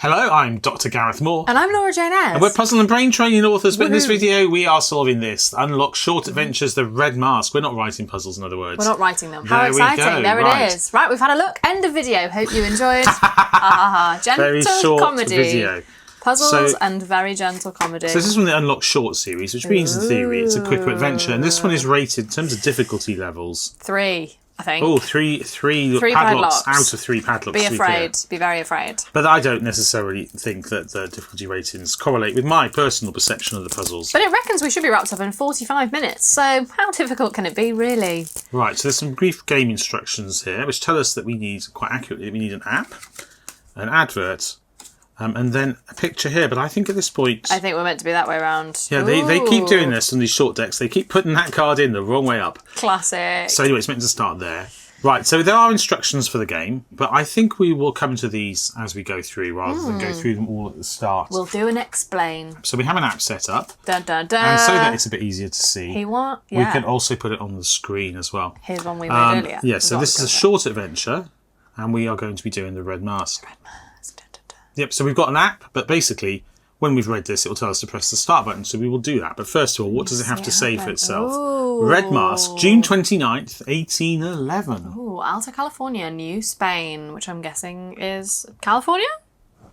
Hello, I'm Dr Gareth Moore. And I'm Laura Jane Eyre. And we're puzzle and brain training authors, but in this video we are solving this. Unlock Short Adventures, The Red Mask. We're not writing puzzles, in other words. We're not writing them. How exciting. There it is. Right, we've had a look. End of video. Hope you enjoyed. Gentle very short comedy. Video. Puzzles and very gentle comedy. So this is from the Unlock Short series, which means in theory it's a quicker adventure. And this one is rated in terms of difficulty levels. 3. I think. Oh, three padlocks out of 3 padlocks. Be afraid. Be very afraid. But I don't necessarily think that the difficulty ratings correlate with my personal perception of the puzzles. But it reckons we should be wrapped up in 45 minutes. So how difficult can it be, really? Right, so there's some brief game instructions here, which tell us that we need, quite accurately, we need an app, an advert, and then a picture here. But I think at this point... I think we're meant to be that way around. Yeah, they keep doing this on these short decks. They keep putting that card in the wrong way up. Classic. So anyway, it's meant to start there. Right, so there are instructions for the game, but I think we will come to these as we go through rather than go through them all at the start. We'll do an explain. So we have an app set up. Dun, dun, dun. And so that it's a bit easier to see. Yeah. We can also put it on the screen as well. Here's one we made earlier. Yeah, so this is a short adventure, and we are going to be doing the Red Mask. Red Mask. Dun, dun, dun. Yep, so we've got an app, but basically, when we've read this, it will tell us to press the start button, so we will do that. But first of all, what does it have to say for itself? Ooh. Red Mask, June 29th, 1811. Ooh, Alta California, New Spain, which I'm guessing is California?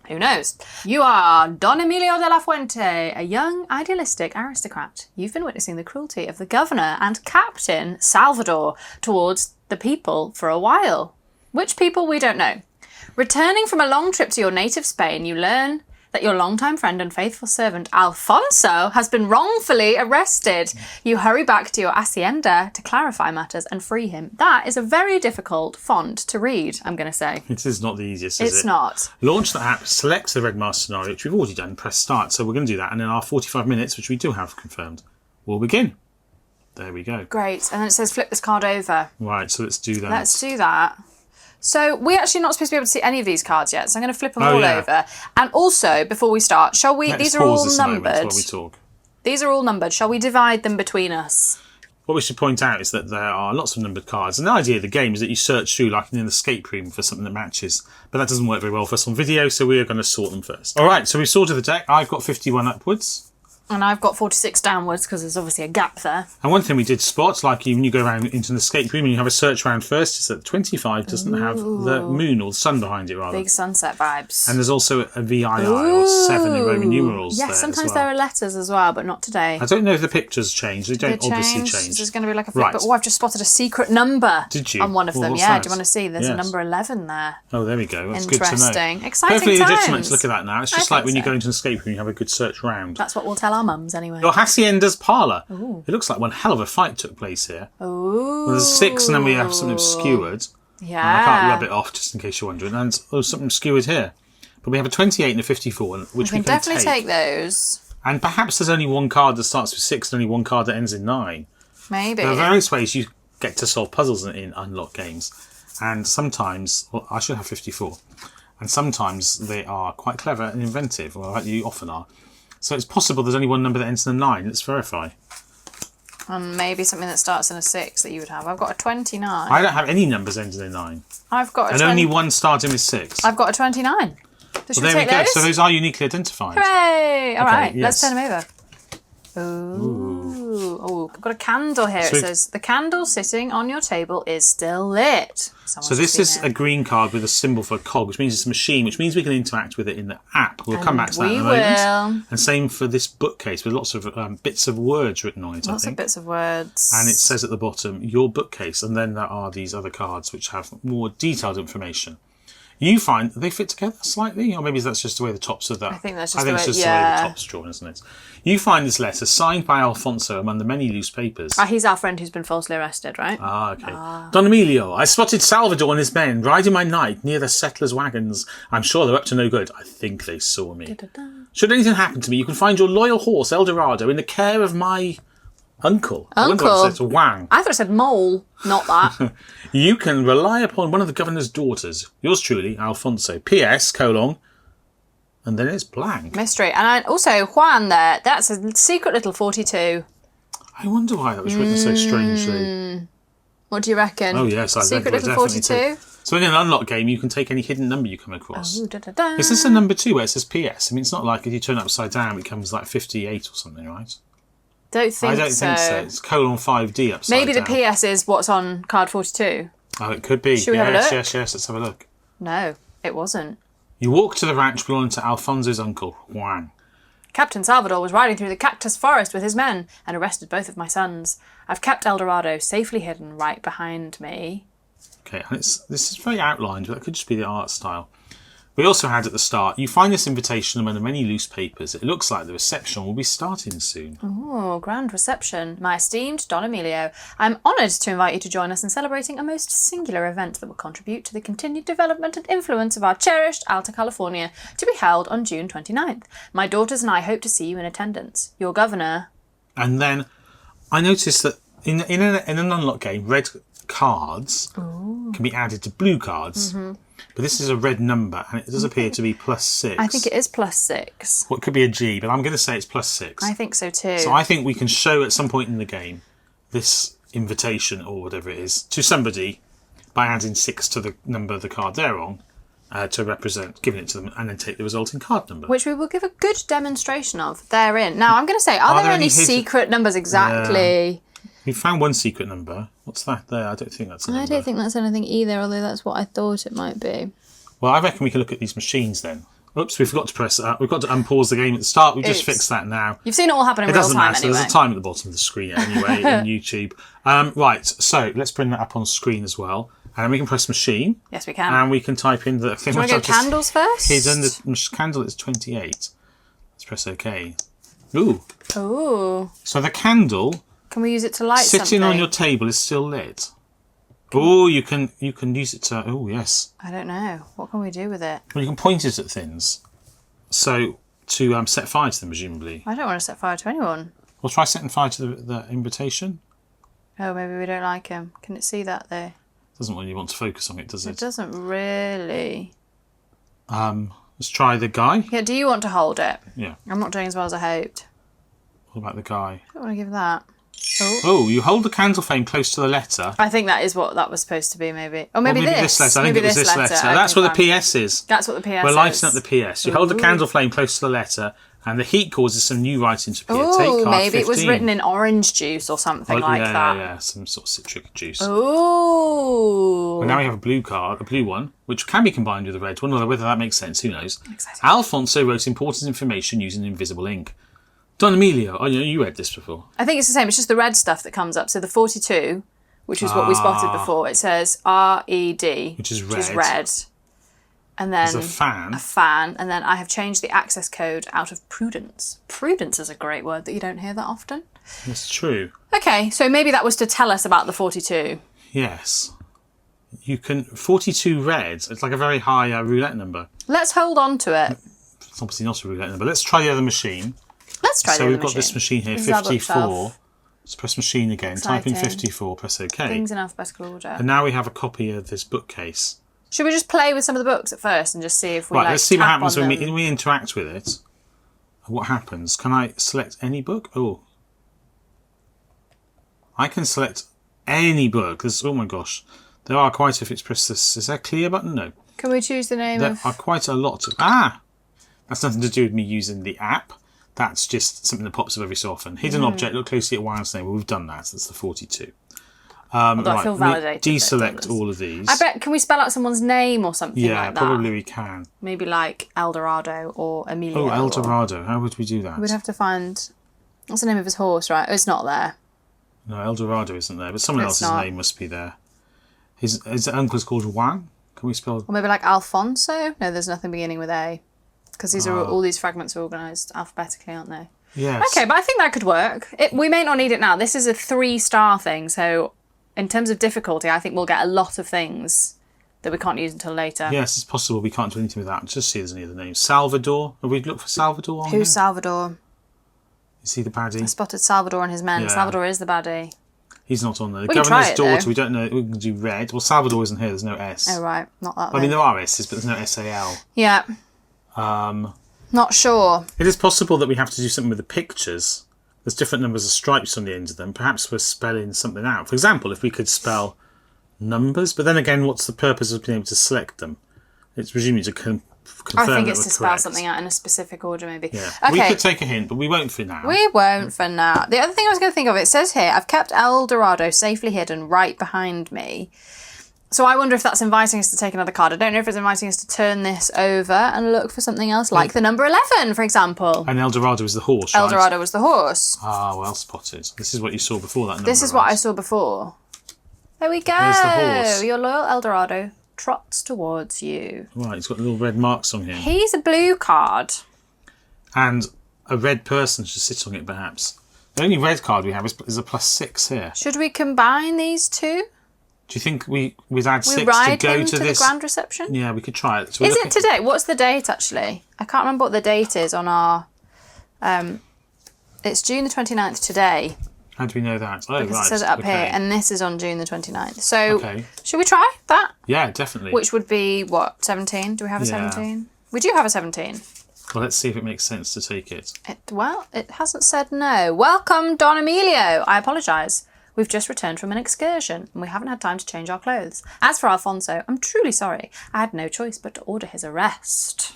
Who knows? You are Don Emilio de la Fuente, a young, idealistic aristocrat. You've been witnessing the cruelty of the governor and captain, Salvador, towards the people for a while. Which people, we don't know. Returning from a long trip to your native Spain, you learn that your longtime friend and faithful servant, Alfonso, has been wrongfully arrested. You hurry back to your hacienda to clarify matters and free him. That is a very difficult font to read, I'm going to say. It is not the easiest, is it? It's not. Launch the app, select the Red Mask scenario, which we've already done, press start. So we're going to do that, and in our 45 minutes, which we do have confirmed, we'll begin. There we go. Great. And then it says flip this card over. Right, so let's do that. Let's do that. So we're actually not supposed to be able to see any of these cards yet, so I'm going to flip them all over. And also, before we start, shall we... Let's these are all numbered. While we talk. These are all numbered. Shall we divide them between us? What we should point out is that there are lots of numbered cards. And the idea of the game is that you search through, like in an escape room, for something that matches. But that doesn't work very well for us on video, so we are going to sort them first. All right, so we've sorted the deck. I've got 51 upwards. And I've got 46 downwards, because there's obviously a gap there. And one thing we did spot, like when you go around into an escape room and you have a search round first, is that 25 doesn't have the moon or the sun behind it, rather. Big sunset vibes. And there's also a VII or 7 in Roman numerals there sometimes as well. there are letters as well, but not today. I don't know if the pictures change. They don't obviously change. There's going to be like a flip. Right. But I've just spotted a secret number. Did you? On one of them. What's Yeah, that? do you want to see? There's a number 11 there. Oh, there we go. That's good to know. Interesting. Exciting Perfectly times. legitimate to look at that now. It's just like when you go into an escape room, you have a good search round. That's what we'll tell our mums anyway. Your hacienda's parlour. Ooh. It looks like one hell of a fight took place here. Ooh. Well, there's 6 and then we have something skewered. Yeah. And I can't rub it off just in case you're wondering. And something skewered here. But we have a 28 and a 54, which we can definitely take those. And perhaps there's only one card that starts with 6 and only one card that ends in 9. Maybe. There are various ways you get to solve puzzles in Unlock games. And sometimes, well, I should have 54. And sometimes they are quite clever and inventive. Well, you often are. So it's possible there's only one number that ends in a 9. Let's verify. And maybe something that starts in a 6 that you would have. I've got a 29. I don't have any numbers ending in 9. I've got a and only one starting with 6. I've got a 29. So well, there we go. So those are uniquely identified. Hooray! All right, yes. let's turn them over. Ooh. Oh, I've got a candle here. So it says, the candle sitting on your table is still lit. So this is a green card with a symbol for a cog, which means it's a machine, which means we can interact with it in the app. We'll come back to that in a moment. And same for this bookcase with lots of bits of words written on it, Lots of bits of words. And it says at the bottom, your bookcase. And then there are these other cards which have more detailed information. You find they fit together slightly, or maybe that's just the way the tops of that. I think that's just the way the top's drawn, isn't it? You find this letter signed by Alfonso among the many loose papers. He's our friend who's been falsely arrested, right? Okay. Don Emilio, I spotted Salvador and his men riding by night near the settlers' wagons. I'm sure they're up to no good. I think they saw me. Should anything happen to me, you can find your loyal horse, El Dorado, in the care of my uncle. Uncle? I wonder what it said, Wang. I thought it said mole, not that. You can rely upon one of the governor's daughters. Yours truly, Alfonso. P.S. : and then it's blank. Mystery. And also, Juan there, that's a secret little 42. I wonder why that was written so strangely. What do you reckon? Oh, yes, I secret read little 42? So in an unlock game, you can take any hidden number you come across. Oh, da-da-da. Is this a number 2 where it says PS? I mean, it's not like if you turn it upside down, it becomes like 58 or something, right? Don't think so. I don't think so. It's colon 5D upside Maybe down. the PS is what's on card 42. Oh, it could be. Should we have a look? Yes, let's have a look. No, it wasn't. You walk to the ranch belonging to Alfonso's uncle, Juan. Captain Salvador was riding through the cactus forest with his men and arrested both of my sons. I've kept El Dorado safely hidden right behind me. Okay, and this is very outlined, but that could just be the art style. We also had at the start, you find this invitation among the many loose papers. It looks like the reception will be starting soon. Oh, grand reception. My esteemed Don Emilio, I'm honoured to invite you to join us in celebrating a most singular event that will contribute to the continued development and influence of our cherished Alta California, to be held on June 29th. My daughters and I hope to see you in attendance. Your governor... And then I noticed that in an unlock game, red cards can be added to blue cards. Mm-hmm. But this is a red number, and it does appear to be +6. I think it is +6. Well, it could be a G, but I'm going to say it's +6. I think so too. So I think we can show at some point in the game this invitation, or whatever it is, to somebody by adding 6 to the number of the card they're on to represent, giving it to them, and then take the resulting card number. Which we will give a good demonstration of therein. Now, I'm going to say, are there any secret numbers exactly? Yeah. We found one secret number. What's that there? I don't think that's a number. I don't think that's anything either, although that's what I thought it might be. Well, I reckon we can look at these machines then. Oops, we forgot to press that. We've got to unpause the game at the start. We've just fixed that now. You've seen it all happen in real time anyway. It doesn't matter. There's a time at the bottom of the screen anyway on YouTube. Right, so let's bring that up on screen as well. And we can press machine. Yes, we can. And we can type in the thing. Do you want to go candles first? Hidden. The candle is 28. Let's press OK. Ooh. Ooh. So the candle... Can we use it to light something? Sitting on your table is still lit. Oh, you can use it to... Oh, yes. I don't know. What can we do with it? Well, you can point it at things. So, to set fire to them, presumably. I don't want to set fire to anyone. Well, try setting fire to the invitation. Oh, maybe we don't like him. Can it see that, though? Doesn't really want to focus on it, does it? It doesn't really. Let's try the guy. Yeah, do you want to hold it? Yeah. I'm not doing as well as I hoped. What about the guy? I don't want to give that. Oh, you hold the candle flame close to the letter. I think that is what that was supposed to be, maybe. Or maybe, this letter. I think it was this letter. That's what the PS is. That's what the PS is. We're lighting up the PS. You hold the candle flame close to the letter, and the heat causes some new writing to appear. Oh, maybe 15. It was written in orange juice or something like that. Yeah, some sort of citric juice. Oh. Well, now we have a blue one, which can be combined with a red one, although whether that makes sense, who knows. Exciting. Alfonso wrote important information using invisible ink. Don Emilio, oh, you read this before. I think it's the same. It's just the red stuff that comes up. So the 42, which is what we spotted before, it says RED, which is red. And then there's a fan. And then I have changed the access code out of prudence. Prudence is a great word that you don't hear that often. That's true. Okay, so maybe that was to tell us about the 42. Yes. You can... 42 red. It's like a very high roulette number. Let's hold on to it. It's obviously not a roulette number. Let's try the other machine. Let's try the other machine. So we've got this machine here, 54. Let's press machine again. Exciting. Type in 54, press OK. Things in alphabetical order. And now we have a copy of this bookcase. Should we just play with some of the books at first and just see if we let's see what happens when them? we interact with it. What happens? Can I select any book? Oh. I can select any book. Oh my gosh. There are quite a few. Press this. Is there a clear button? No. Can we choose the name There are quite a lot of... That's nothing to do with me using the app. That's just something that pops up every so often. Hidden object, look closely at Wild's name. Well, we've done that. That's the 42. I feel validated. Deselect all of these. I bet, can we spell out someone's name or something like that? Yeah, probably we can. Maybe like El Dorado or Emilio. Oh, El Dorado. How would we do that? We'd have to find... What's the name of his horse, right? Oh, it's not there. No, El Dorado isn't there, but someone else's name must be there. His uncle's called Juan. Can we spell... Or maybe like Alfonso? No, there's nothing beginning with A. Because these are all these fragments are organised alphabetically, aren't they? Yes. Okay, but I think that could work. We may not need it now. This is a 3-star thing, so in terms of difficulty, I think we'll get a lot of things that we can't use until later. Yes, it's possible we can't do anything with that. Just see if there's any other names. Salvador. Have we looked for Salvador on Who's here? Salvador? Is he the baddie? I spotted Salvador and his men. Yeah. Salvador is the baddie. He's not on there. The We can governor's try it, daughter, though. we don't know. We can do red. Well, Salvador isn't here. There's no S. Oh, right. Not that I mean, there are S's, but there's no SAL. Yeah. Not sure. It is possible that we have to do something with the pictures. There's different numbers of stripes on the ends of them. Perhaps we're spelling something out. For example, if we could spell numbers. But then again, what's the purpose of being able to select them? It's presumably to confirm I think that it's we're to spell correct. something out in a specific order, maybe. Yeah. Okay. We could take a hint, but we won't for now. We won't for now. The other thing I was going to think of, it says here, I've kept El Dorado safely hidden right behind me. So I wonder if that's inviting us to take another card. I don't know if it's inviting us to turn this over and look for something else, like the number 11, for example. And El Dorado is the horse, El right? Dorado was the horse. Ah, well spotted. This is what you saw before that number, This is what I saw before. There we go. There's the horse. Your loyal El Dorado trots towards you. Right, he's got little red marks on him. He's a blue card. And a red person should sit on it, perhaps. The only red card we have is a +6 here. Should we combine these two? Do you think we'd add 6 We to ride go him to to this? the grand reception? Yeah, we could try it. So Is it today? What's the date, actually? I can't remember what the date is on our... it's June the 29th today. How do we know that? Oh, Because right. it says it up okay. here, and this is on June the 29th. So, Okay. should we try that? Yeah, definitely. Which would be, what, 17? Do we have a Yeah. 17? We do have a 17. Well, let's see if it makes sense to take it. It hasn't said no. Welcome, Don Emilio. I apologise. We've just returned from an excursion, and we haven't had time to change our clothes. As for Alfonso, I'm truly sorry. I had no choice but to order his arrest.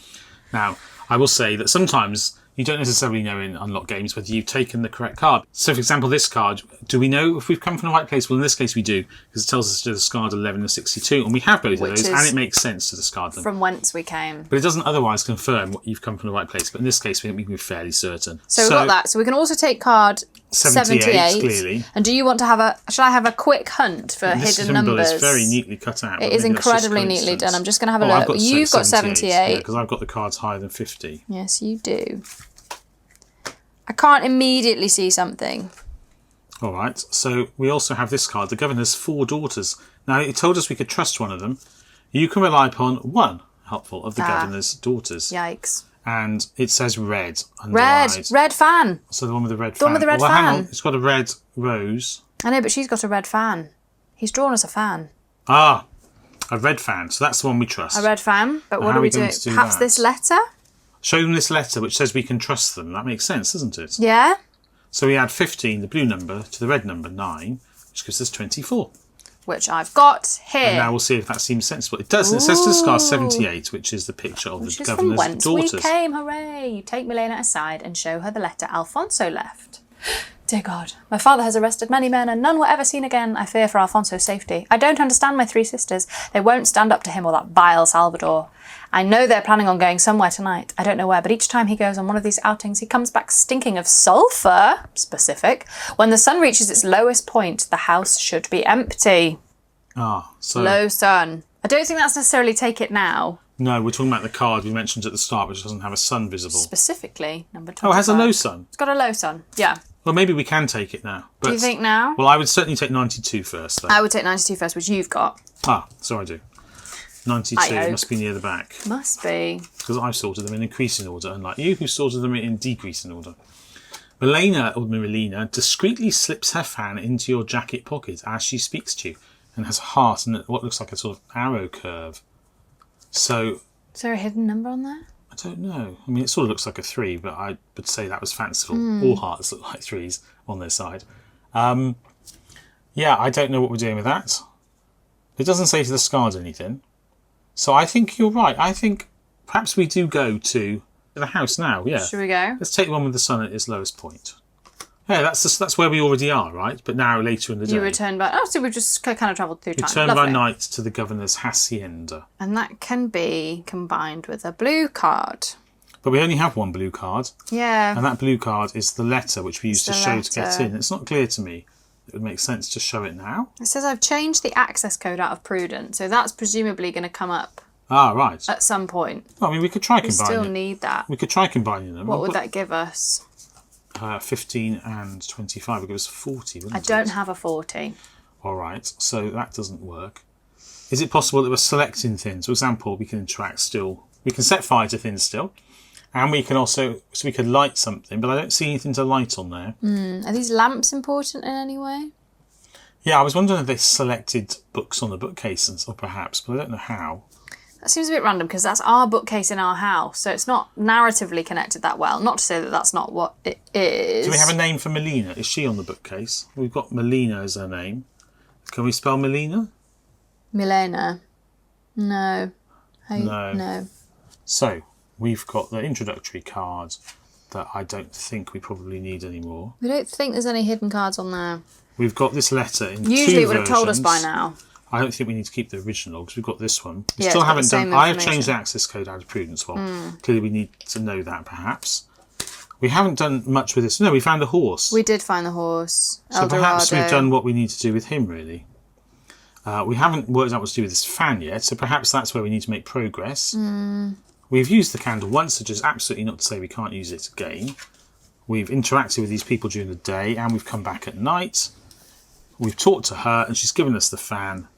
Now, I will say that sometimes you don't necessarily know in Unlock games whether you've taken the correct card. So, for example, this card, do we know if we've come from the right place? Well, in this case, we do, because it tells us to discard 11 and 62, and we have both of those, and it makes sense to discard them. From whence we came. But it doesn't otherwise confirm what you've come from the right place. But in this case, we can be fairly certain. So we've got that. So we can also take card 78. Clearly. And do you want to have should I have a quick hunt for This hidden symbol numbers? is very neatly cut out. It is incredibly neatly done. I'm just going to have a look. You've got 78. Because I've got the cards higher than 50. Yes, you do. I can't immediately see something. All right. So we also have this card. The governor's 4 daughters. Now, it told us we could trust one of them. You can rely upon one helpful of the governor's daughters. Yikes. And it says red underlined. Red fan. So the one with the red fan. The one with the red well, hang fan. on. It's got a red rose. I know, but she's got a red fan. He's drawn us a fan. Ah, a red fan. So that's the one we trust. A red fan. But what how do are we we do? going to do Perhaps that? this letter? Show them this letter which says we can trust them. That makes sense, doesn't it? Yeah. So we add 15, the blue number, to the red number, 9, which gives us 24. Which I've got here. And now we'll see if that seems sensible. It does. It says to discard 78, which is the picture of Which the is from governor's whence daughters. we came, hooray! You take Milena aside and show her the letter Alfonso left. Dear God, my father has arrested many men and none were ever seen again. I fear for Alfonso's safety. I don't understand my 3 sisters. They won't stand up to him or that vile Salvador. I know they're planning on going somewhere tonight. I don't know where, but each time he goes on one of these outings, he comes back stinking of sulphur, specific. When the sun reaches its lowest point, the house should be empty. Ah, so... Low sun. I don't think that's necessarily take it now. No, we're talking about the card we mentioned at the start, which doesn't have a sun visible. Specifically, number 25. Oh, it has a low sun. It's got a low sun, yeah. Well, maybe we can take it now. But, Do you think now? Well, I would certainly take 92 first, though. I would take 92 first, which you've got. Ah, so I do. 92 I hope. must be near the back. Must be. Because I've sorted them in increasing order, unlike you, who sorted them in decreasing order. Melina discreetly slips her fan into your jacket pocket as she speaks to you, and has a heart and what looks like a sort of arrow curve. So, Is there a hidden number on there? I don't know. I mean, it sort of looks like a 3, but I would say that was fanciful. All hearts look like 3s on their side. Yeah, I don't know what we're doing with that. It doesn't say to discard anything. So I think you're right. I think perhaps we do go to the house now, yeah. Should we go? Let's take the one with the sun at its lowest point. Yeah, that's where we already are, right? But now later in the day. You return by... Oh, so we've just kind of travelled through time. Return by Lovely. night to the governor's hacienda. And that can be combined with a blue card. But we only have one blue card. Yeah. And that blue card is the letter which we used to the show to get letter. in. It's not clear to me. It would make sense to show it now. It says I've changed the access code out of Prudent, so that's presumably going to come up Ah, right. at some point. Well, I mean, we could try We still combining. need that. We could try combining them. What would that give us? 15 and 25 would give us 40, wouldn't I it? don't have a 40. All right, so that doesn't work. Is it possible that we're selecting things? For example, we can interact still. We can set fire to things still. And we can also, so we could light something, but I don't see anything to light on there. Are these lamps important in any way? Yeah, I was wondering if they selected books on the bookcase, or perhaps, but I don't know how. That seems a bit random because that's our bookcase in our house, so it's not narratively connected that well. Not to say that that's not what it is. Do we have a name for Melina? Is she on the bookcase? We've got Melina as her name. Can we spell Melina? Milena. No. No. So, we've got the introductory card that I don't think we probably need anymore. We don't think there's any hidden cards on there. We've got this letter in Usually two it would have told us by versions. now. I don't think we need to keep the original because we've got this one. We Yeah, still it's got haven't the same done. I have information. changed the access code out of prudence. Well, clearly we need to know that perhaps. We haven't done much with this. No, we found a horse. We did find the horse. So perhaps we've done what we need to do with him, really. We haven't worked out what to do with this fan yet, so perhaps that's where we need to make progress. We've used the candle once, which is absolutely not to say we can't use it again. We've interacted with these people during the day, and we've come back at night. We've talked to her, and she's given us the fan.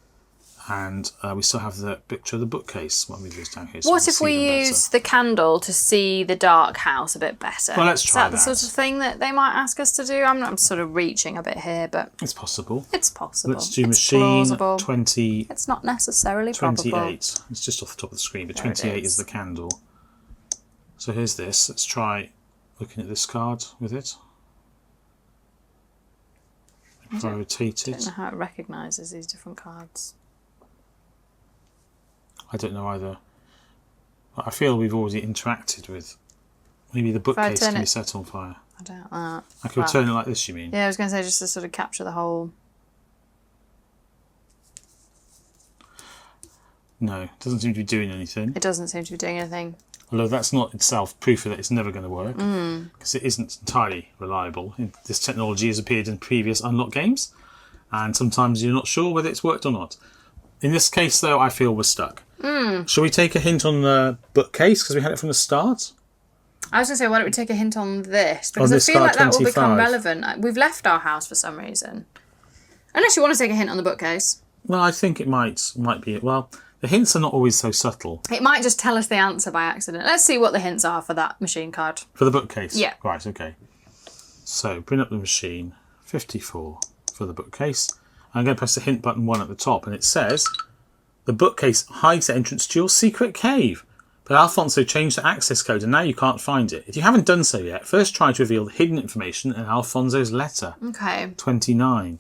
And we still have the picture of the bookcase. Well, move this down here. So What if we use the candle to see the dark house a bit better? Well, let's try Is that the sort of thing that they might ask us to do? I'm sort of reaching a bit here, but It's possible. it's possible. Let's do It's machine plausible. 20. It's not necessarily 28. probable. It's just off the top of the screen, but There it 28 is is. the candle. So here's this. Let's try looking at this card with it. If I rotate I don't it, know how it recognises these different cards. I don't know either. I feel we've already interacted with. Maybe the I bookcase turn can be it- set on fire. I doubt that. I could Well, turn it like this, you mean? Yeah, I was going to say just to sort of capture the whole. No, it doesn't seem to be doing anything. It doesn't seem to be doing anything. Although that's not itself proof that it's never going to work, because it isn't entirely reliable. This technology has appeared in previous Unlock games, and sometimes you're not sure whether it's worked or not. In this case, though, I feel we're stuck. Shall we take a hint on the bookcase, because we had it from the start? I was going to say, why don't we take a hint on this? Because this I feel card, like that will become 25. relevant. We've left our house for some reason. Unless you want to take a hint on the bookcase. Well, I think it might be. Well, the hints are not always so subtle. It might just tell us the answer by accident. Let's see what the hints are for that machine card. For the bookcase? Yeah. Right, okay. So, bring up the machine. 54 for the bookcase. I'm going to press the hint button 1 at the top, and it says, the bookcase hides the entrance to your secret cave. But Alfonso changed the access code, and now you can't find it. If you haven't done so yet, first try to reveal the hidden information in Alfonso's letter. Okay. 29.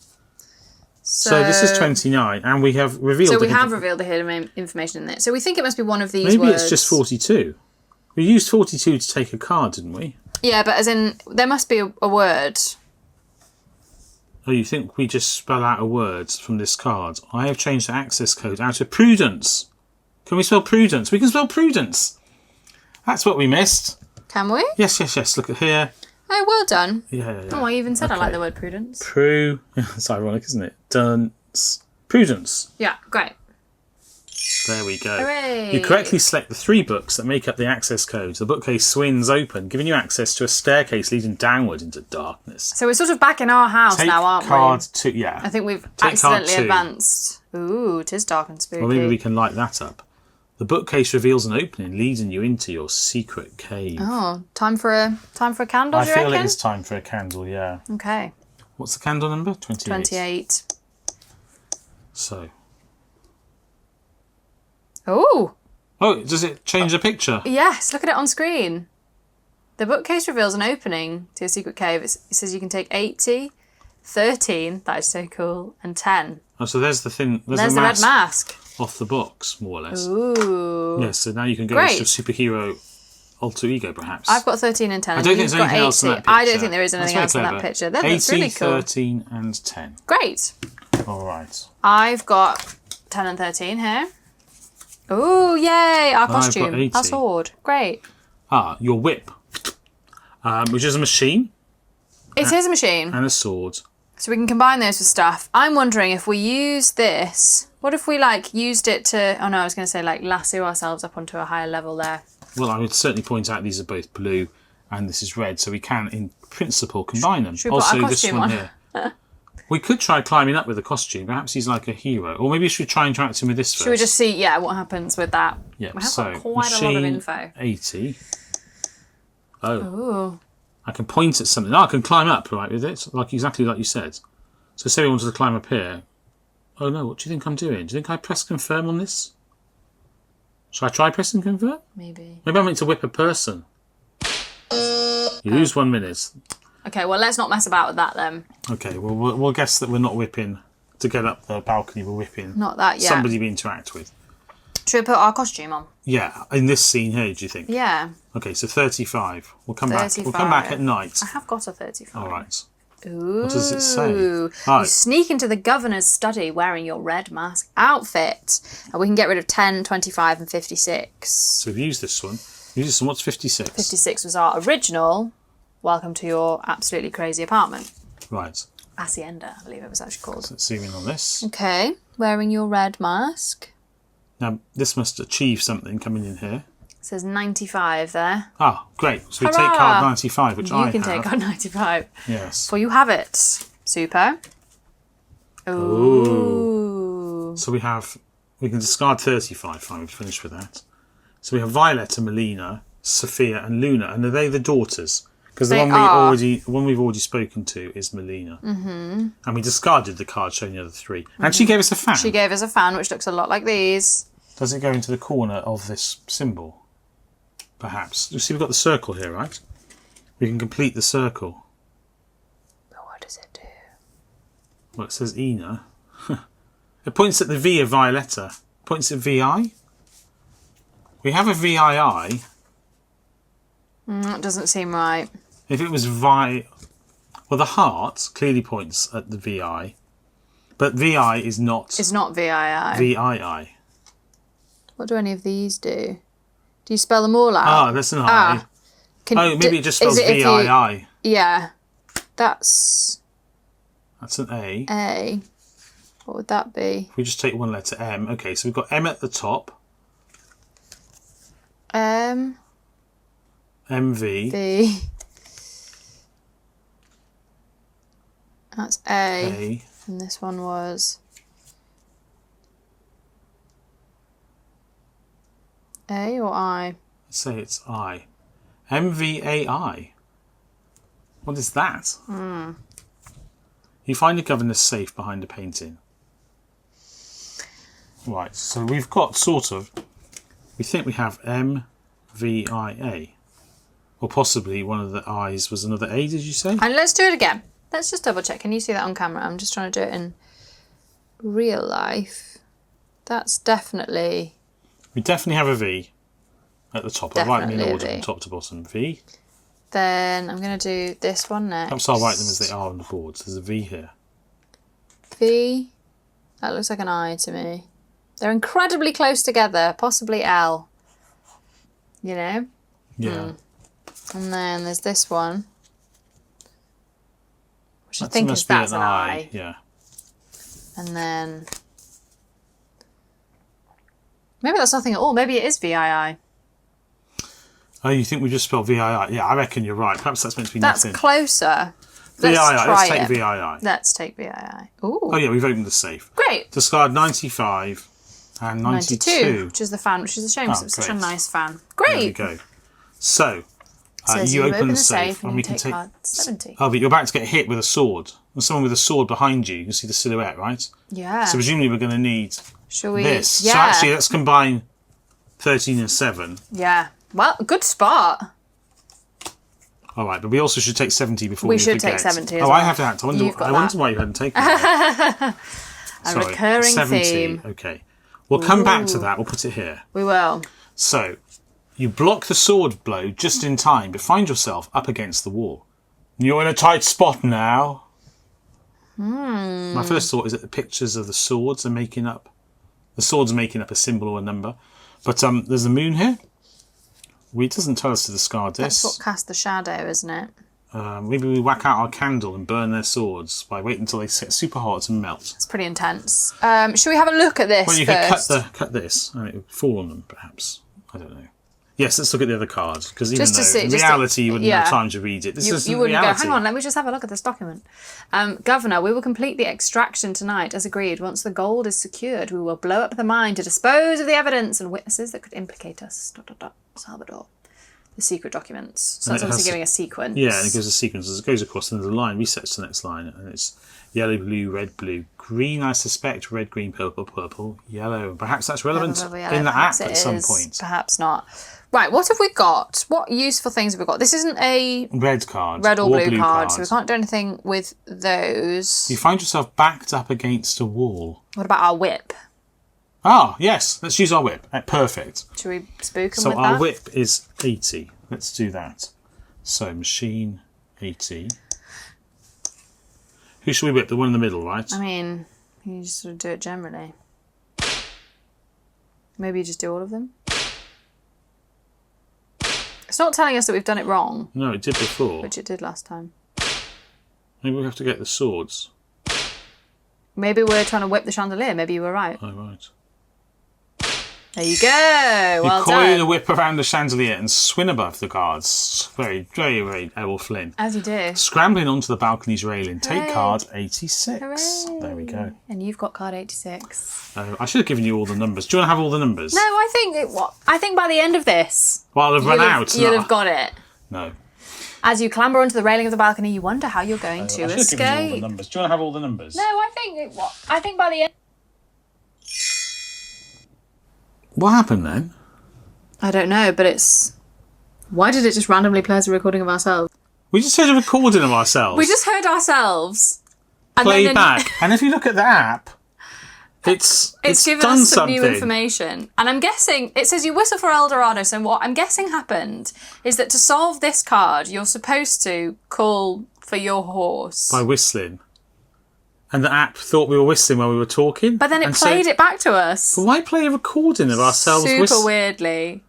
So this is 29, and we have revealed... So we have revealed the hidden information in there. So we think it must be one of these Maybe words. it's just 42. We used 42 to take a card, didn't we? Yeah, but as in, there must be a word. Oh, you think we just spell out a word from this card? I have changed the access code out of prudence. Can we spell prudence? We can spell prudence. That's what we missed. Can we? Yes. Look at here. Oh, well done. Yeah. Oh, I even said I Okay. like the word prudence. It's ironic, isn't it? Dunce. Prudence. Yeah, great. There we go. Hooray. You correctly select the 3 books that make up the access code. The bookcase swings open, giving you access to a staircase leading downward into darkness. So we're sort of back in our house Take now, aren't card we? 2. Yeah. I think we've Take card accidentally 2. advanced. Ooh, it is dark and spooky. Well, maybe we can light that up. The bookcase reveals an opening, leading you into your secret cave. Oh, time for a candle, I do you feel reckon? it is time for a candle, yeah. Okay. What's the candle number? 28. 28. So. Oh, Oh, does it change the picture? yes, look at it on screen. The bookcase reveals an opening to a secret cave. It says you can take 80, 13, that is so cool, and 10. Oh, so there's the thing. There's a the red mask mask. off the box, more or less. Ooh. Yes, so now you can go Great. as your superhero alter ego, perhaps. I've got 13 and 10. I and don't think you've there's got anything else in 80. that picture. I don't think there is That's anything very else in that clever. picture. That's 80, really cool. 13 and 10. Great. All right. I've got 10 and 13 here. Ooh, yay! Our I've got costume. 80. Our sword. Great. Ah, your whip, which is a machine It is a machine. and a sword. So we can combine those with stuff. I'm wondering if we use this, what if we used it to, oh no, I was going to say lasso ourselves up onto a higher level there. Well, I would certainly point out these are both blue and this is red, so we can, in principle, combine them. Should we put our Also, this costume one on? here. We could try climbing up with the costume. Perhaps he's like a hero. Or maybe we should try interacting with this first. Should we just see, what happens with that? Yeah, We have so, got quite a lot of machine info. 80. Oh, Ooh. I can point at something. Oh, I can climb up, right, with it? Exactly like you said. So say we wanted to climb up here. Oh no, what do you think I'm doing? Do you think I press confirm on this? Shall I try pressing confirm? Maybe. Maybe I'm meant to whip a person. You lose 1 minute. Okay, well, let's not mess about with that then. Okay, well, we'll guess that we're not whipping to get up the balcony we're whipping. Not that yet. Somebody we interact with. Should we put our costume on? Yeah, in this scene here, do you think? Yeah. Okay, so 35. We'll come 35. back. We'll come back at night. I have got a 35. All right. Ooh. What does it say? You sneak into the governor's study wearing your red mask outfit. And we can get rid of 10, 25 and 56. So we've used this one. Use this one. What's 56? 56 was our original welcome to your absolutely crazy apartment. Right. Hacienda, I believe it was actually called. Let's zoom in on this. Okay, wearing your red mask. Now, this must achieve something coming in here. It says 95 there. Ah, great. So we Hurrah! take card 95, which I have. You can take card 95. Yes. For you have it. Super. Ooh. So we can discard 35. Fine, we've finished with that. So we have Violetta, Melina, Sophia and Luna. And are they the daughters? Because the one we've already spoken to is Melina. Mm-hmm. And we discarded the card showing the other three. Mm-hmm. And she gave us a fan. She gave us a fan, which looks a lot like these. Does it go into the corner of this symbol? Perhaps. You see, we've got the circle here, right? We can complete the circle. But what does it do? Well, it says Ina. It points at the V of Violetta. Points at VI. We have a VII. That doesn't seem right. If it was well, the heart clearly points at the VI, but VI is not. It's not VII. VII. What do any of these do? Do you spell them all out? Ah, that's an I. Maybe it just spells VII. Yeah, that's an A. A. What would that be? If we just take one letter M. Okay, so we've got M at the top. MV. V. That's A. And this one was A or I? Let's say it's I. MVAI. What is that? You find the governor's safe behind a painting. Right, so we've got we think we have MVIA. Or possibly one of the I's was another A, did you say? And let's do it again. Let's just double check. Can you see that on camera? I'm just trying to do it in real life. That's definitely... We definitely have a V at the top. I'll write them in order from top to bottom. V. Then I'm going to do this one next. Perhaps I'll write them as they are on the boards. There's a V here. V. That looks like an I to me. They're incredibly close together. Possibly L. You know? Yeah. And then there's this one. Which I think that's an I. Yeah. And then... maybe that's nothing at all. Maybe it is VII. Oh, you think we just spelled VII? Yeah, I reckon you're right. Perhaps that's meant to be nothing. That's closer. VII. Let's take VII. Let's take VII. Ooh. Oh, yeah, we've opened the safe. Great. Discard 95 and 92. Which is the fan, which is a shame because it was such a great. nice fan. Great. There we go. So, Says you open the safe and we can take... card 70. Oh, but you're about to get hit with a sword. There's someone with a sword behind you. You can see the silhouette, right? Yeah. So presumably we're going to need Shall we? this. Yeah. So actually, let's combine 13 and 7. Yeah. Well, good spot. All right, but we also should take 70 before We we should forget. take 70 as Oh, well. I have to act. I wonder why you hadn't taken it. A recurring 70. theme. Okay. We'll come back to that. We'll put it here. We will. So, you block the sword blow just in time, but find yourself up against the wall. You're in a tight spot now. My first thought is that the pictures of the swords are making up... the swords are making up a symbol or a number. But there's a moon here. It doesn't tell us to discard this. That's what casts the shadow, isn't it? Maybe we whack out our candle and burn their swords by waiting until they get super hot and melt. It's pretty intense. Should we have a look at this Well, you first? could cut this and it would fall on them, perhaps. I don't know. Yes, let's look at the other cards, because even though in reality you wouldn't have time to read it. This is you wouldn't reality. go, hang on, let me just have a look at this document. Governor, we will complete the extraction tonight, as agreed. Once the gold is secured, we will blow up the mine to dispose of the evidence and witnesses that could implicate us. Salvador. the secret documents. So And that's it has obviously giving a sequence. Yeah, and it gives a sequence. As it goes across, and the line resets to the next line, and it's yellow, blue, red, blue, green. I suspect red, green, purple, purple, yellow. Perhaps that's relevant Purple, in the perhaps app it at some is, point. Perhaps not. Right, what have we got? What useful things have we got? This isn't a Red card. red or blue card, card. so we can't do anything with those. You find yourself backed up against a wall. What about our whip? Ah, yes. Let's use our whip. Perfect. Should we spook them So with our that? whip is 80. Let's do that. So machine 80. Who should we whip? The one in the middle, right? I mean, you just sort of do it generally. Maybe you just do all of them. It's not telling us that we've done it wrong, No, it did before. which it did last time. Maybe we have to get the swords. Maybe we're trying to whip the chandelier. Maybe you were right. Oh, right. There you go. Well You coil done. the whip around the chandelier and swing above the guards. Very, very, very Errol Flynn. As you do. Scrambling onto the balcony's railing. Take Hooray. card 86. Hooray. There we go. And you've got card 86. I should have given you all the numbers. Do you want to have all the numbers? No, I think by the end of this, Well, I've run out. you'll have got it. No. As you clamber onto the railing of the balcony, you wonder how you're going to I should have given you all the escape. numbers. Do you want to have all the numbers? No, I think by the end. What happened then? I don't know, but it's. Why did it just randomly play us a recording of ourselves? We just heard a recording of ourselves. We just heard ourselves. And play then back. And if you look at the app, it's given done us some something. new information. And I'm guessing, it says you whistle for El Dorado, so what I'm guessing happened is that to solve this card, you're supposed to call for your horse. By whistling. And the app thought we were whistling while we were talking. But then it played it back to us. Why play a recording of ourselves Super whistling? weirdly.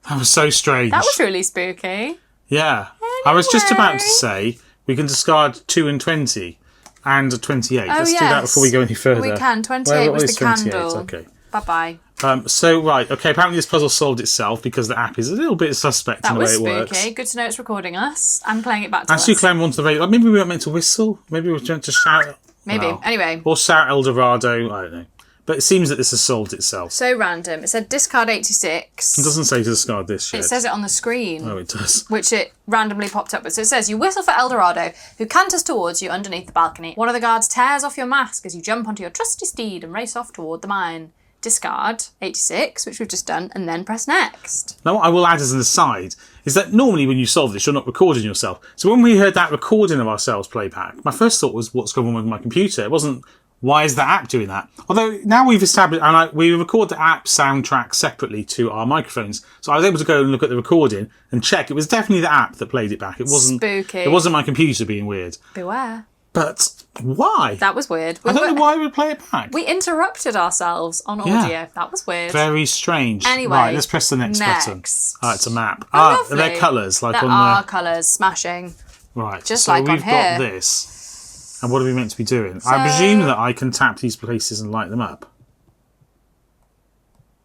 That was so strange. That was really spooky. Yeah. I was just about to Anyway. say we can discard 2 and 20 and a 28. Let's do that before we go any further. We can. 28 was is the candle. Okay. Bye-bye. Right, okay, apparently this puzzle solved itself because the app is a little bit suspect in That the was way it works. spooky. Good to know it's recording us. I'm playing it back to As us. you climb onto the radio, maybe we weren't meant to whistle. Maybe we were meant to shout. Maybe. Well, Anyway. or shout El Dorado. I don't know. But it seems that this has solved itself. So random. It said discard 86. It doesn't say to discard this yet. It says it on the screen. Oh, it does. Which it randomly popped up with. So it says, you whistle for El Dorado, who canters towards you underneath the balcony. One of the guards tears off your mask as you jump onto your trusty steed and race off toward the mine. Discard 86, which we've just done, and then press next. Now, what I will add as an aside is that normally when you solve this, you're not recording yourself. So when we heard that recording of ourselves play back, my first thought was, what's going on with my computer? It wasn't, why is the app doing that? Although now we've established, and we record the app soundtrack separately to our microphones. So I was able to go and look at the recording and check. It was definitely the app that played it back. It wasn't Spooky. It wasn't my computer being weird. Beware. But why? That was weird. I don't know why we would play it back. We interrupted ourselves on audio. Yeah. That was weird. Very strange. Anyway, right, let's press the next button. next. Ah, it's a map. Lovely. They're colours, like there on are the colours. Smashing. right. just so like on we've here. got this, and what are we meant to be doing? I presume that I can tap these places and light them up,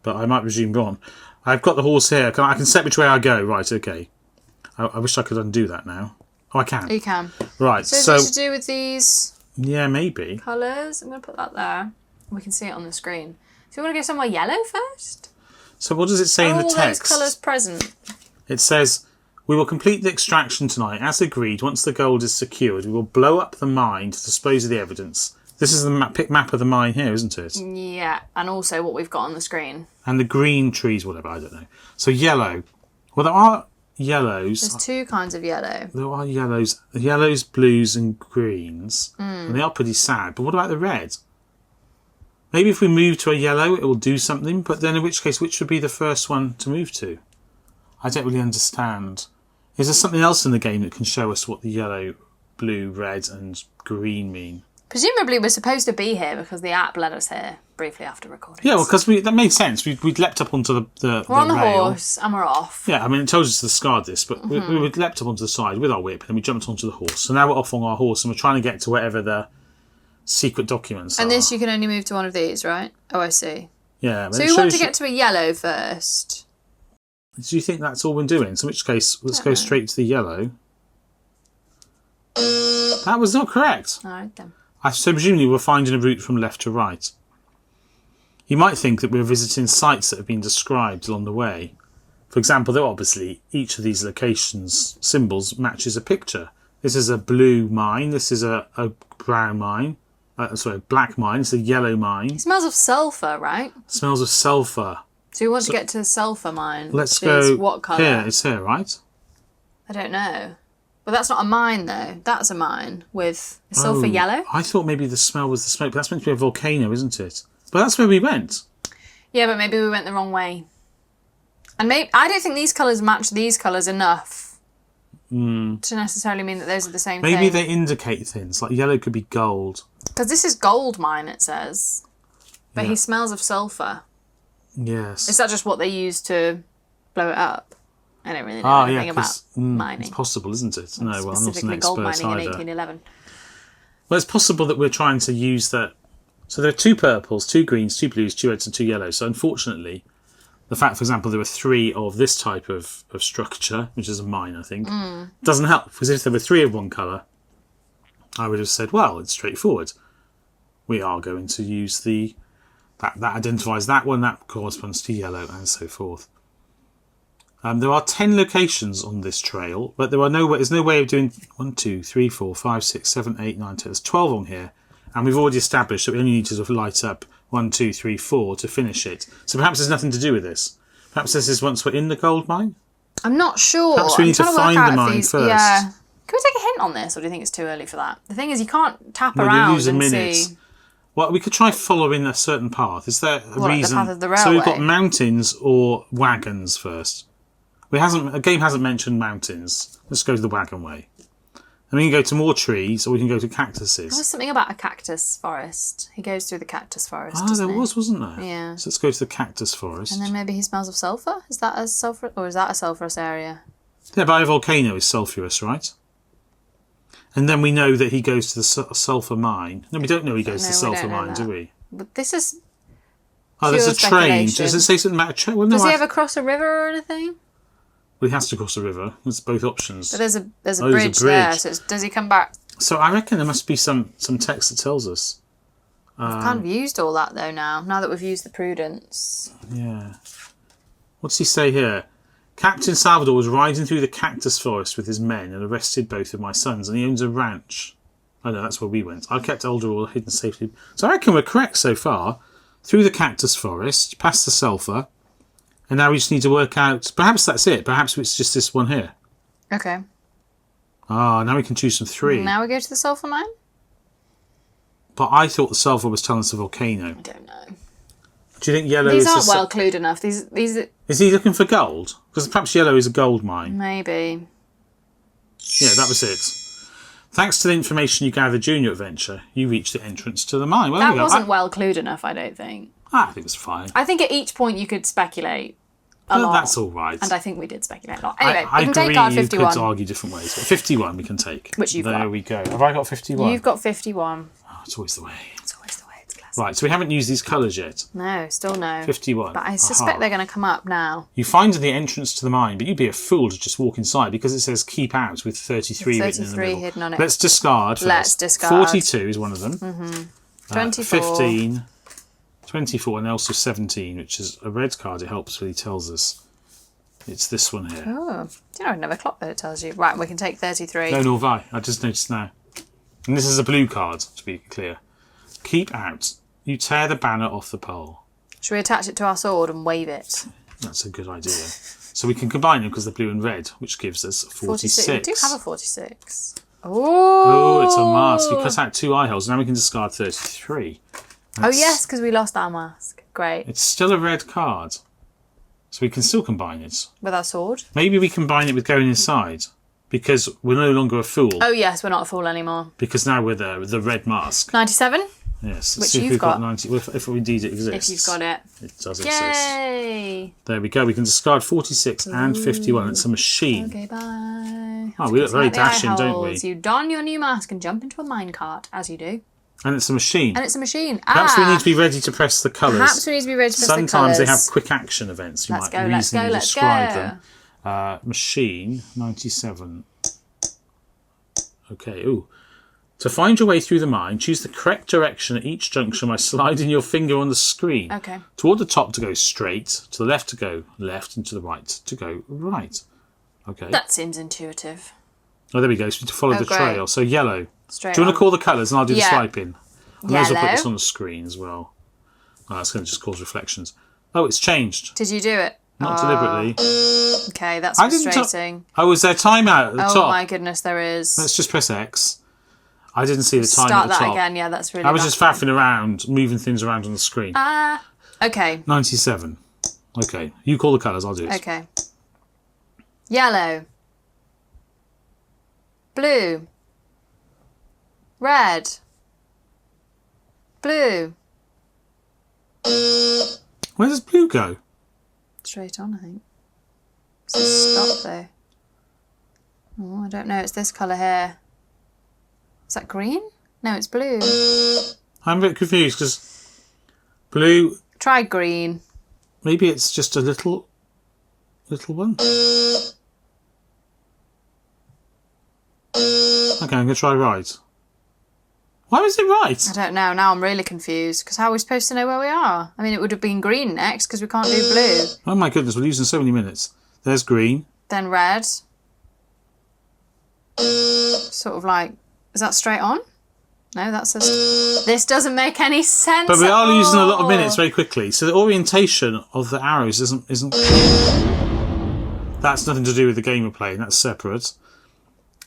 but I might presume wrong. I've got the horse here. I can set which way I go. Right. Okay. I wish I could undo that now. Oh, I can. You can. Right. So, So is it to do with these yeah, maybe. colours? I'm going to put that there. We can see it on the screen. So we want to go somewhere yellow first? So what does it say in the all text? those colours present. It says, we will complete the extraction tonight. As agreed, once the gold is secured, we will blow up the mine to dispose of the evidence. This is the map of the mine here, isn't it? Yeah, and also what we've got on the screen. And the green trees, whatever, I don't know. So yellow. Well, there are yellows. There's two kinds of yellow. There are yellows, blues and greens. And they are pretty sad. But what about the red? Maybe if we move to a yellow, it will do something. But then in which case, which would be the first one to move to? I don't really understand. Is there something else in the game that can show us what the yellow, blue, red and green mean? Presumably we're supposed to be here because the app led us here briefly after recording. Yeah, well, because that made sense. We'd leapt up onto the We're on the rail. horse and we're off. Yeah, I mean, it tells us to discard this, but we leapt up onto the side with our whip and we jumped onto the horse. So now we're off on our horse and we're trying to get to wherever the secret documents are. And this you can only move to one of these, right? Oh, I see. Yeah. So we want to get to a yellow first. Do you think that's all we're doing? So in which case, let's go straight to the yellow. That was not correct. All right then. So presumably we're finding a route from left to right. You might think that we're visiting sites that have been described along the way. For example, though, obviously, each of these locations symbols matches a picture. This is a blue mine. This is a brown mine. Black mine. It's a yellow mine. It smells of sulphur, right? Smells of sulphur. So we want to get to the sulphur mine. Let's which is go what colour? here. It's here, right? I don't know. But that's not a mine, though. That's a mine with sulphur yellow. I thought maybe the smell was the smoke, but that's meant to be a volcano, isn't it? But that's where we went. Yeah, but maybe we went the wrong way. And maybe I don't think these colours match these colours enough to necessarily mean that those are the same thing. Maybe they indicate things, like yellow could be gold. Because this is gold mine, it says. But he smells of sulphur. Yes. Is that just what they use to blow it up? I don't really know anything about mining. It's possible, isn't it? No, well, I'm not an Specifically expert gold mining in either. 1811. Well, it's possible that we're trying to use that. So there are 2 purples, 2 greens, 2 blues, 2 reds and 2 yellows. So unfortunately, the fact, for example, there were 3 of this type of structure, which is a mine, I think, doesn't help. Because if there were 3 of one colour, I would have said, well, it's straightforward. We are going to use that identifies that one, that corresponds to yellow, and so forth. There are 10 locations on this trail, but there's no way of doing 1, 2, 3, 4, 5, 6, 7, 8, 9, 10. There's 12 on here, and we've already established that we only need to sort of light up 1, 2, 3, 4 to finish it. So perhaps there's nothing to do with this. Perhaps this is once we're in the gold mine. I'm not sure. Perhaps we need to find the mine first. Yeah. Can we take a hint on this, or do you think it's too early for that? The thing is, you can't tap Well, around you lose a and minute. see. Well, we could try following a certain path. Is there a What, reason? the path of the So we've got railway? mountains or wagons first. A game hasn't mentioned mountains. Let's go to the wagon way. And we can go to more trees, or we can go to There cactuses. was something about a cactus forest. He goes through the cactus forest. Ah, doesn't there he? wasn't there? Yeah. So let's go to the cactus forest. And then maybe he smells of sulphur. Is that a sulphur, or is that a sulphurous area? Yeah, but a volcano is sulphurous, right? And then we know that he goes to the sulphur mine. No, we don't know he goes to the No, we sulphur don't know mine, that. do we? But this is. Oh, there's Pure a train. speculation. Does it say something about a train? Well, no, Does he ever cross a river or anything? Well, he has to cross a river. There's both options. But there's a there's a bridge there. bridge. So does he come back? So I reckon there must be some text that tells us. We've kind of used all that though now. Now that we've used the prudence. Yeah. What's he say here? Captain Salvador was riding through the cactus forest with his men and arrested both of my sons, and he owns a ranch. Oh no, that's where we went. I kept Eldorol hidden safely. So I reckon we're correct so far. Through the cactus forest, past the sulphur, and now we just need to work out. Perhaps that's it. Perhaps it's just this one here. Okay. Ah, now we can choose from 3. Now we go to the sulphur mine? But I thought the sulphur was telling us a volcano. I don't know. Do you think yellow These is aren't the well clued enough. These are, Is he looking for gold? Because perhaps yellow is a gold mine. maybe. Yeah, that was it. Thanks to the information you gathered during your adventure, you reached the entrance to the mine. Well, there That we go. wasn't well clued enough, I don't think. I think it was fine. I think at each point you could speculate a Well, lot. that's all right. And I think we did speculate a lot. Anyway, I we can agree take our you 51. could argue different ways. But 51 we can take. Which you've there got. we go. Have I got 51? You've got 51. Oh, it's always the way. It's always the way, it's classic. Right, so we haven't used these colours yet. No, still no. 51. But I suspect Aha. they're going to come up now. You find the entrance to the mine, but you'd be a fool to just walk inside because it says keep out with 33 written in the 33 middle. hidden on it. Let's discard first. Let's discard. 42 is one of them. 24. 15, 24, and also 17, which is a red card. It helps when he tells us. It's this one here. Oh, do you know, I've never clocked that it tells you. Right, we can take 33. No, nor have I. I just noticed now. And this is a blue card, to be clear. Keep out. You tear the banner off the pole. Should we attach it to our sword and wave it? That's a good idea. So we can combine them because they're blue and red, which gives us 46. We do have a 46. Oh, Oh, it's a mask. We cut out 2 eye holes. Now we can discard 33. Oh, yes, because we lost our mask. Great. It's still a red card. So we can still combine it. With our sword? Maybe we combine it with going inside. Because we're no longer a fool. Oh, yes, we're not a fool anymore. Because now we're the red mask. 97? Yes. Which see if you've we've got got. 90. Well, if indeed it exists. If you've got it. It does exist. Yay! There we go. We can discard 46 and 51. It's a machine. Okay, bye. Oh, we look very Like the eye dashing, don't we? holes. You don your new mask and jump into a minecart, as you do. And it's a machine. And it's a machine. Perhaps we need to be ready to press the colours. Perhaps we need to be ready to press the colours. Sometimes they have quick action events. You Let's might go, let's reasonably go, let's describe go. them. Machine 97. Okay. Ooh. To find your way through the mine, choose the correct direction at each junction by sliding your finger on the screen. Okay. Toward the top to go straight, to the left to go left, and to the right to go right. Okay. That seems intuitive. Oh, there we go. So we need to follow the great. trail. So yellow. Straight Do you want on. to call the colours and I'll do the swiping? I may as well put Yellow. this on the screen as well. Oh, that's going to just cause reflections. Oh, it's changed. Did you do it? Not deliberately. Okay, that's I didn't frustrating. Oh, is there timeout at the top? Oh my goodness, there is. Let's just press X. I didn't see the time Start at the that top. again. Yeah, that's really I was just baffling. faffing around, moving things around on the screen. Okay. 97. Okay, you call the colours, I'll do it. Okay. Yellow. Blue. Red. Blue. Where does blue go? Straight on, I think. It's a stop though. Oh, I don't know. It's this colour here. Is that green? No, it's blue. I'm a bit confused because blue, Try green. maybe it's just a little one. Okay, I'm going to try right. Why was it right? I don't know. Now I'm really confused because how are we supposed to know where we are? I mean, it would have been green next because we can't do blue. Oh my goodness, we're losing so many minutes. There's green. Then red. Sort of like, is that straight on? No, that's just... This doesn't make any sense. But we at are losing a lot of all. minutes very quickly. So the orientation of the arrows isn't. That's nothing to do with the game we're playing. That's separate.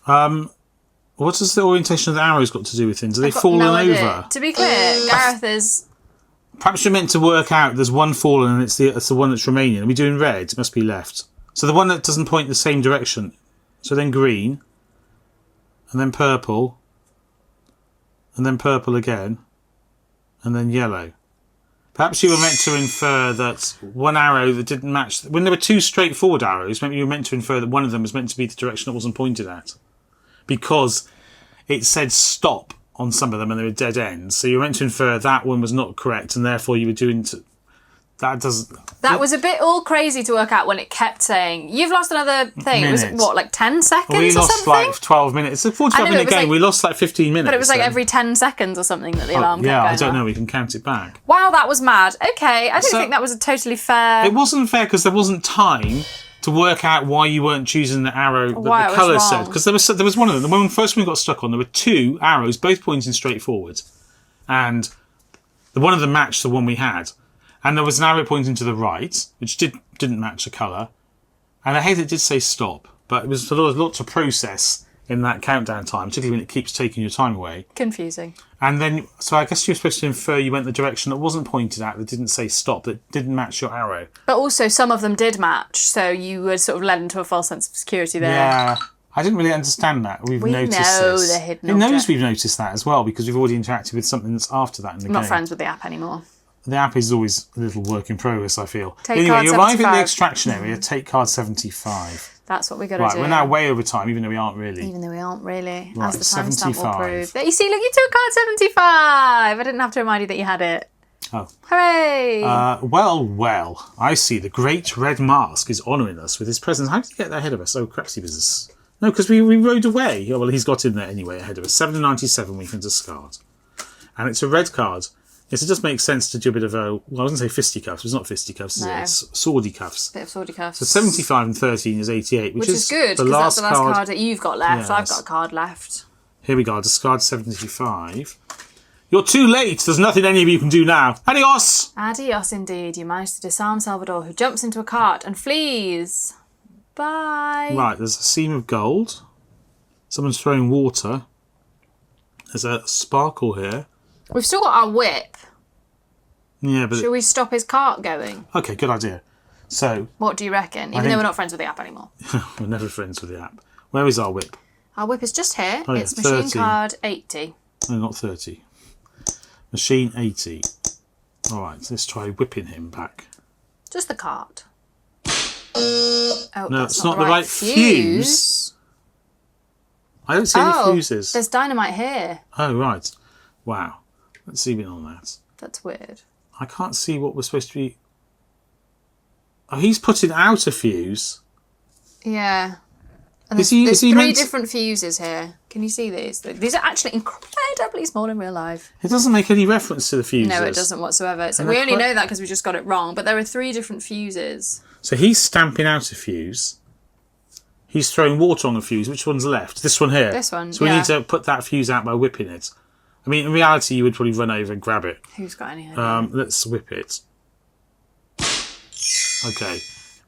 What does the orientation of the arrows got to do with things? Are they I've got fallen no idea. over? To be clear, Gareth is... Perhaps you're meant to work out there's one fallen and it's the one that's remaining. Are we doing red? It must be left. So the one that doesn't point the same direction. So then green. And then purple. And then purple again. And then yellow. Perhaps you were meant to infer that one arrow that didn't match... When there were two straightforward arrows, maybe you were meant to infer that one of them was meant to be the direction it wasn't pointed at. Because it said stop on some of them and they were dead ends. So you were meant to infer that one was not correct and therefore you were doing... That doesn't... That was a bit all crazy to work out when it kept saying, you've lost another thing. It was, Minute. what, like 10 seconds We or lost something? like 12 minutes. It's a 45 I know, it minute was game. like- We lost like 15 minutes. But it was like then. every 10 seconds or something that the alarm kept Yeah, going I don't off. know. We can count it back. Wow, that was mad. Okay, I don't So- think that was a totally fair... It wasn't fair because there wasn't time to work out why you weren't choosing the arrow that Why it the was colour wrong. said. Because there was one of them. The one first one we got stuck on, there were two arrows, both pointing straight forward. And the one of them matched the one we had. And there was an arrow pointing to the right, which didn't match the colour. And I hate it did say stop, but it was a lot to process in that countdown time, particularly when it keeps taking your time away. Confusing. And then, so I guess you're supposed to infer you went the direction that wasn't pointed at, that didn't say stop, that didn't match your arrow. But also, some of them did match, so you were sort of led into a false sense of security there. Yeah. I didn't really understand that. We've We noticed know this. the hidden It knows object. we've noticed that as well, because we've already interacted with something that's after that in the I'm game. not friends with the app anymore. The app is always a little work in progress, I feel. Take Anyway, card you arrive at 75. the extraction area, take card 75. That's what we got to Right, do. we're now way over time, even though we aren't really. Even though we aren't really. Right, as the timestamp will 75. prove. There, you see, look, you took card 75! I didn't have to remind you that you had it. Oh. Hooray! Well, I see the great red mask is honouring us with his presence. How did he get there ahead of us? Oh, crapsy business. No, because we rode away. Oh, well, he's got in there anyway ahead of us. 797 we can discard. And it's a red card. Yes, it does make sense to do a bit of a... Well, I was going to say fisticuffs. It's not fisticuffs, is No. it? It's swordy cuffs. Bit of swordy cuffs. So 75 and 13 is 88, Which is good, because that's the last card that you've got left. Yes. I've got a card left. Here we go. Discard 75. You're too late. There's nothing any of you can do now. Adios! Adios, indeed. You managed to disarm Salvador, who jumps into a cart and flees. Bye. Right, there's a seam of gold. Someone's throwing water. There's a sparkle here. We've still got our whip. Yeah, but... Should we stop his cart going? Okay, good idea. So, What do you reckon? Even though we're not friends with the app anymore. we're never friends with the app. Where is our whip? Our whip is just here. Oh, yeah, It's machine 30. card 80. No, not 30. Machine 80. Alright, let's try whipping him back. Just the cart. Oh, No, that's it's not the right fuse. I don't see any fuses. There's dynamite here. Oh, right. Wow. Let's zoom in on that. That's weird. I can't see what we're supposed to be... Oh, he's putting out a fuse. Yeah. And Is there's he three meant to- different fuses here. Can you see these? These are actually incredibly small in real life. It doesn't make any reference to the fuses. No, it doesn't whatsoever. So we only know that because we just got it wrong. But there are 3 different fuses. So he's stamping out a fuse. He's throwing water on the fuse. Which one's left? This one here. This one, So we need to put that fuse out by whipping it. I mean, in reality, you would probably run over and grab it. Who's got any idea? Let's whip it. Okay.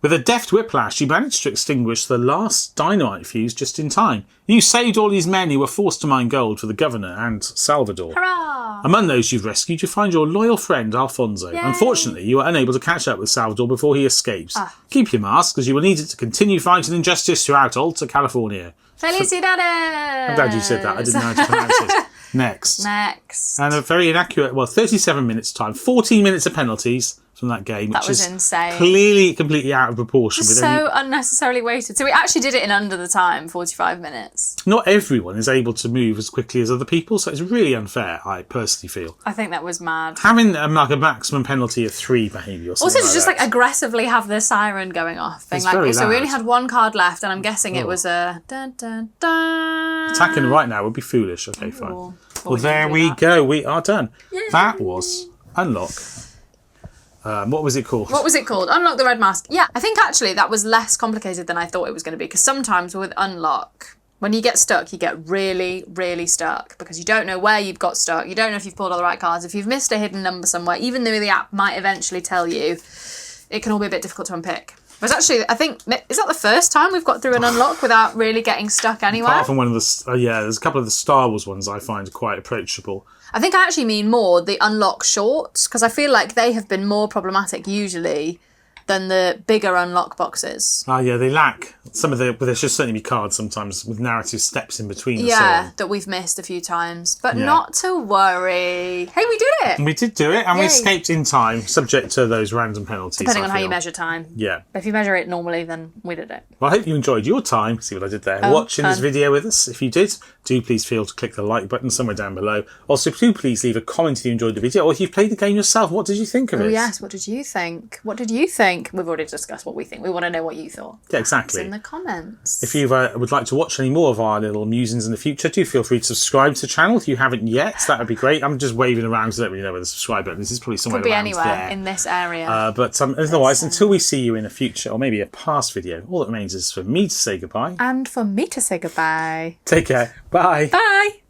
With a deft whiplash, you managed to extinguish the last dynamite fuse just in time. You saved all these men who were forced to mine gold for the governor and Salvador. Hurrah! Among those you've rescued, you find your loyal friend Alfonso. Yay. Unfortunately, you are unable to catch up with Salvador before he escapes. Keep your mask, as you will need it to continue fighting injustice throughout Alta California. Felicidades! I'm glad you said that. I didn't know how to pronounce it. Next. Next. And a very inaccurate, 37 minutes time, 14 minutes of penalties from that game, which That was is insane. clearly completely out of proportion. With So unnecessarily weighted. So we actually did it in under the time, 45 minutes. not everyone is able to move as quickly as other people, so it's really unfair, I personally feel. I think that was mad. Having a maximum penalty of 3 maybe or something Also, to just that. aggressively have the siren going off. Being It's like, very so we loud. only had 1 card left, and I'm guessing it was a dun dun dun. Attacking right now would be foolish. Okay, fine. Well, Well, there we go. We are done. That was Unlock. What was it called? What was it called? Unlock the Red Mask. Yeah, I think actually that was less complicated than I thought it was going to be, because sometimes with Unlock, when you get stuck, you get really, really stuck because you don't know where you've got stuck. You don't know if you've pulled all the right cards. If you've missed a hidden number somewhere, even though the app might eventually tell you, it can all be a bit difficult to unpick. But actually, I think, is that the first time we've got through an Unlock without really getting stuck anywhere? Apart from one of the... there's a couple of the Star Wars ones I find quite approachable. I think I actually mean more the Unlock shorts, because I feel like they have been more problematic usually than the bigger Unlock boxes. They lack some of the... But there should certainly be cards sometimes with narrative steps in between and so Yeah, on. that we've missed a few times. But Yeah. not to worry. Hey, we did it! We did do it, and we Yay. escaped in time, subject to those random penalties. Depending I on how you feel. measure time. Yeah. But if you measure it normally, then we did it. Well, I hope you enjoyed your time. See what I did there? Watching this fun. video with us. If you did, do please feel to click the like button somewhere down below. Also, do please leave a comment if you enjoyed the video, or if you've played the game yourself. What did you think of Oh it? yes, what did you think? What did you think? We've already discussed what we think. We want to know what you thought. Yeah, It's exactly. in the comments. If you would like to watch any more of our little musings in the future, do feel free to subscribe to the channel if you haven't yet. That would be great. I'm just waving around because I don't really know where the subscribe button is. This is probably somewhere Could be around anywhere there. in this area. But otherwise, until we see you in a future or maybe a past video, all that remains is for me to say goodbye. And for me to say goodbye. Take care. Bye. Bye!